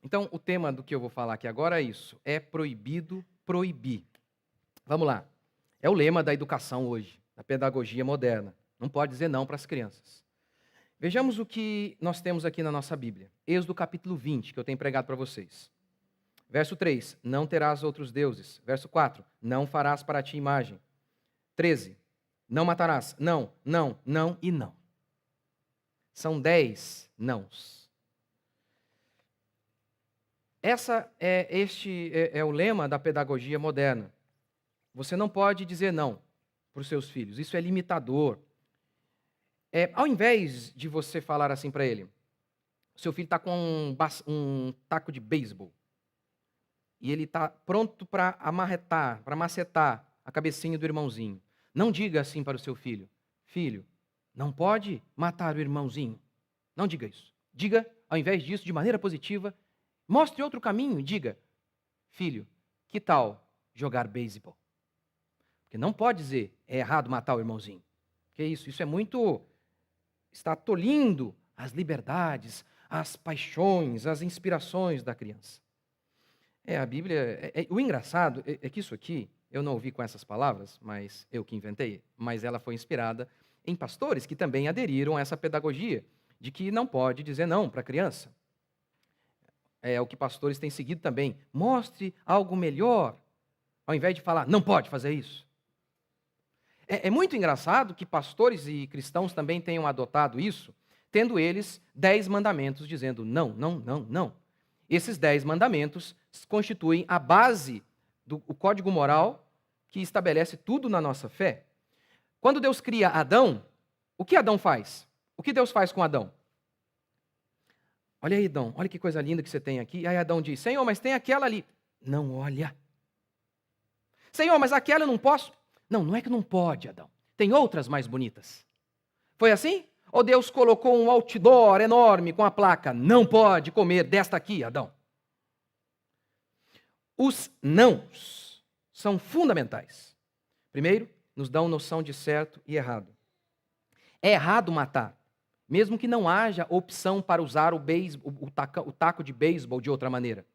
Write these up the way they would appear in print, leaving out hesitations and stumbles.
Então, o tema do que eu vou falar aqui agora é isso. É proibido proibir. Vamos lá. É o lema da educação hoje, da pedagogia moderna. Não pode dizer não para as crianças. Vejamos o que nós temos aqui na nossa Bíblia. Êxodo capítulo 20, que eu tenho pregado para vocês. Verso 3, não terás outros deuses. Verso 4, não farás para ti imagem. 13, não matarás. Não, não, não e não. São 10 nãos. Este é o lema da pedagogia moderna. Você não pode dizer não para os seus filhos. Isso é limitador. Ao invés de você falar assim para ele, seu filho está com um taco de beisebol e ele está pronto para amarretar, para macetar a cabecinha do irmãozinho. Não diga assim para o seu filho: filho, não pode matar o irmãozinho. Não diga isso. Diga, ao invés disso, de maneira positiva, mostre outro caminho e diga: filho, que tal jogar beisebol? Porque não pode dizer, é errado matar o irmãozinho. Que isso? Isso é muito... está tolhindo as liberdades, as paixões, as inspirações da criança. A Bíblia... o engraçado é que isso aqui, eu não ouvi com essas palavras, mas eu que inventei, mas ela foi inspirada em pastores que também aderiram a essa pedagogia de que não pode dizer não para a criança. É o que pastores têm seguido também. Mostre algo melhor, ao invés de falar, não pode fazer isso. É muito engraçado que pastores e cristãos também tenham adotado isso, tendo eles 10 mandamentos dizendo não, não, não, não. Esses 10 mandamentos constituem a base do código moral que estabelece tudo na nossa fé. Quando Deus cria Adão, o que Adão faz? O que Deus faz com Adão? Olha aí, Adão, olha que coisa linda que você tem aqui. Aí Adão diz, Senhor, mas tem aquela ali. Não olha. Senhor, mas aquela eu não posso. Não, não é que não pode, Adão. Tem outras mais bonitas. Foi assim? Ou Deus colocou um outdoor enorme com a placa, não pode comer desta aqui, Adão? Os nãos são fundamentais. Primeiro, nos dão noção de certo e errado. É errado matar, mesmo que não haja opção para usar o taco de beisebol de outra maneira.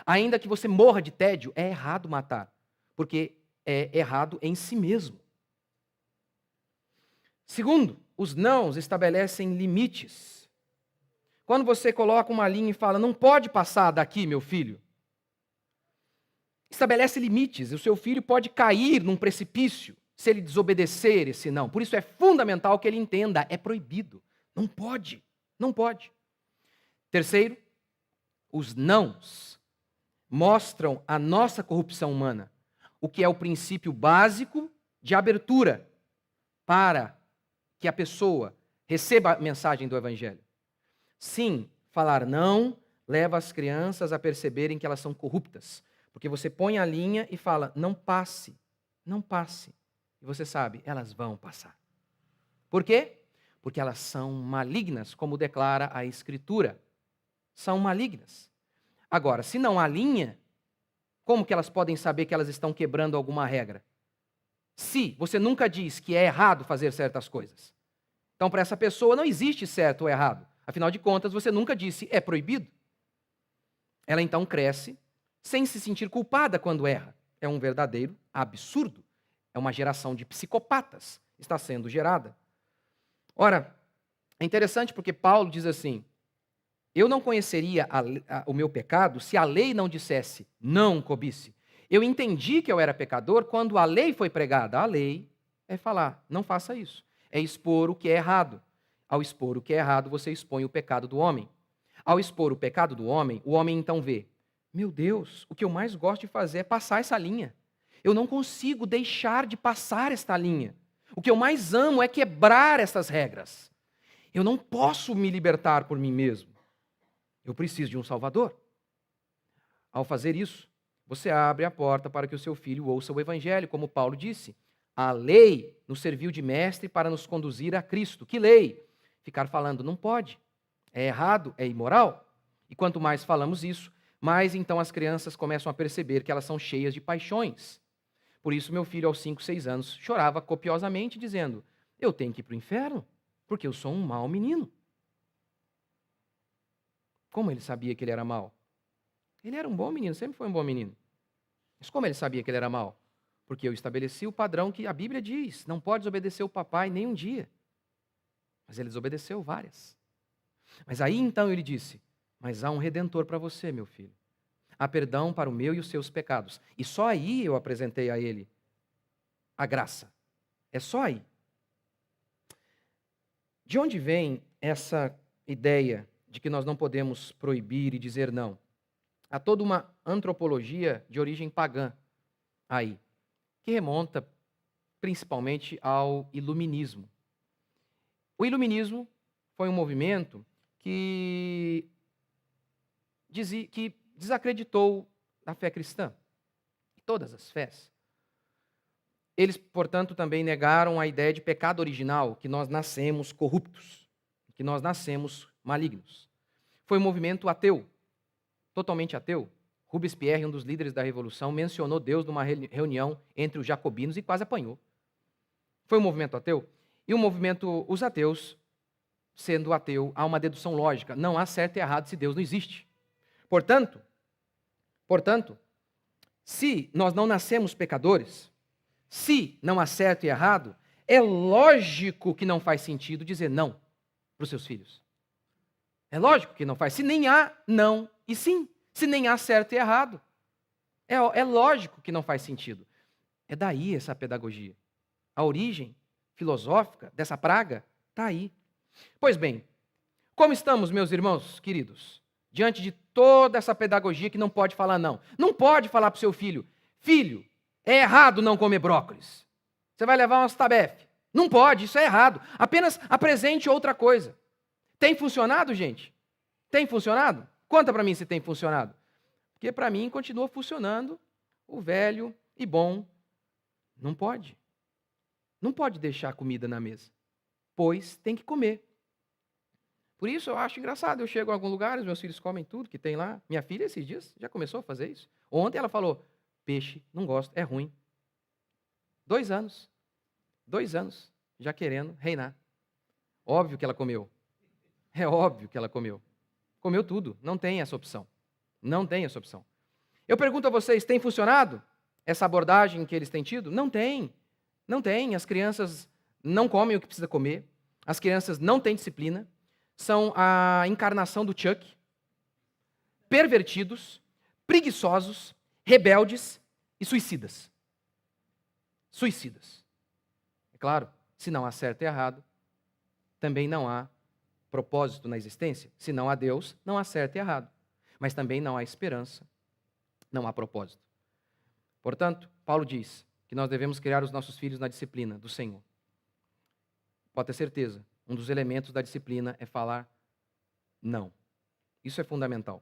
Ainda que você morra de tédio, é errado matar, porque é errado em si mesmo. Segundo, os nãos estabelecem limites. Quando você coloca uma linha e fala, não pode passar daqui, meu filho, estabelece limites. O seu filho pode cair num precipício se ele desobedecer esse não. Por isso é fundamental que ele entenda, é proibido. Não pode, não pode. Terceiro, os nãos mostram a nossa corrupção humana, o que é o princípio básico de abertura para que a pessoa receba a mensagem do Evangelho. Sim, falar não leva as crianças a perceberem que elas são corruptas, porque você põe a linha e fala, não passe, não passe. E você sabe, elas vão passar. Por quê? Porque elas são malignas, como declara a Escritura. São malignas. Agora, se não há linha, como que elas podem saber que elas estão quebrando alguma regra? Se você nunca diz que é errado fazer certas coisas. Então, para essa pessoa não existe certo ou errado. Afinal de contas, você nunca disse é proibido. Ela então cresce sem se sentir culpada quando erra. É um verdadeiro absurdo. É uma geração de psicopatas que está sendo gerada. Ora, é interessante porque Paulo diz assim, eu não conheceria o meu pecado se a lei não dissesse, não cobice. Eu entendi que eu era pecador quando a lei foi pregada. A lei é falar, não faça isso. É expor o que é errado. Ao expor o que é errado, você expõe o pecado do homem. Ao expor o pecado do homem, o homem então vê, meu Deus, o que eu mais gosto de fazer é passar essa linha. Eu não consigo deixar de passar esta linha. O que eu mais amo é quebrar essas regras. Eu não posso me libertar por mim mesmo. Eu preciso de um Salvador. Ao fazer isso, você abre a porta para que o seu filho ouça o Evangelho, como Paulo disse. A lei nos serviu de mestre para nos conduzir a Cristo. Que lei? Ficar falando não pode. É errado, é imoral. E quanto mais falamos isso, mais então as crianças começam a perceber que elas são cheias de paixões. Por isso, meu filho, aos 5, 6 anos, chorava copiosamente, dizendo, eu tenho que ir para o inferno, porque eu sou um mau menino. Como ele sabia que ele era mau? Ele era um bom menino, sempre foi um bom menino. Mas como ele sabia que ele era mau? Porque eu estabeleci o padrão que a Bíblia diz, não pode desobedecer o papai nem um dia. Mas ele desobedeceu várias. Mas aí então ele disse, mas há um redentor para você, meu filho. Há perdão para o meu e os seus pecados. E só aí eu apresentei a ele a graça. É só aí. De onde vem essa ideia de que nós não podemos proibir e dizer não? Há toda uma antropologia de origem pagã aí, que remonta principalmente ao iluminismo. O iluminismo foi um movimento que desacreditou a fé cristã, todas as fés. Eles, portanto, também negaram a ideia de pecado original, que nós nascemos corruptos, que nós nascemos malignos. Foi um movimento ateu, totalmente ateu. Robespierre, um dos líderes da Revolução, mencionou Deus numa reunião entre os jacobinos e quase apanhou. Foi um movimento ateu. E o movimento, os ateus, sendo ateu, há uma dedução lógica. Não há certo e errado se Deus não existe. Portanto, se nós não nascemos pecadores, se não há certo e errado, é lógico que não faz sentido dizer não para os seus filhos. É lógico que não faz. Se nem há não e sim. Se nem há certo e errado. É lógico que não faz sentido. É daí essa pedagogia. A origem filosófica dessa praga está aí. Pois bem, como estamos, meus irmãos queridos, diante de toda essa pedagogia que não pode falar não? Não pode falar para o seu filho, filho, é errado não comer brócolis. Você vai levar umas tabef. Não pode, isso é errado. Apenas apresente outra coisa. Tem funcionado, gente? Tem funcionado? Conta para mim se tem funcionado. Porque para mim continua funcionando o velho e bom. Não pode. Não pode deixar a comida na mesa. Pois tem que comer. Por isso eu acho engraçado. Eu chego em algum lugar, os meus filhos comem tudo que tem lá. Minha filha, esses dias, já começou a fazer isso. Ontem ela falou, peixe, não gosto, é ruim. 2 anos. 2 anos já querendo reinar. Óbvio que ela comeu. É óbvio que ela comeu. Comeu tudo. Não tem essa opção. Não tem essa opção. Eu pergunto a vocês, tem funcionado essa abordagem que eles têm tido? Não tem. Não tem. As crianças não comem o que precisa comer. As crianças não têm disciplina. São a encarnação do Chuck. Pervertidos, preguiçosos, rebeldes e suicidas. Suicidas. É claro, se não há certo e errado, também não há propósito na existência. Se não há Deus, não há certo e errado. Mas também não há esperança, não há propósito. Portanto, Paulo diz que nós devemos criar os nossos filhos na disciplina do Senhor. Pode ter certeza, um dos elementos da disciplina é falar não. Isso é fundamental.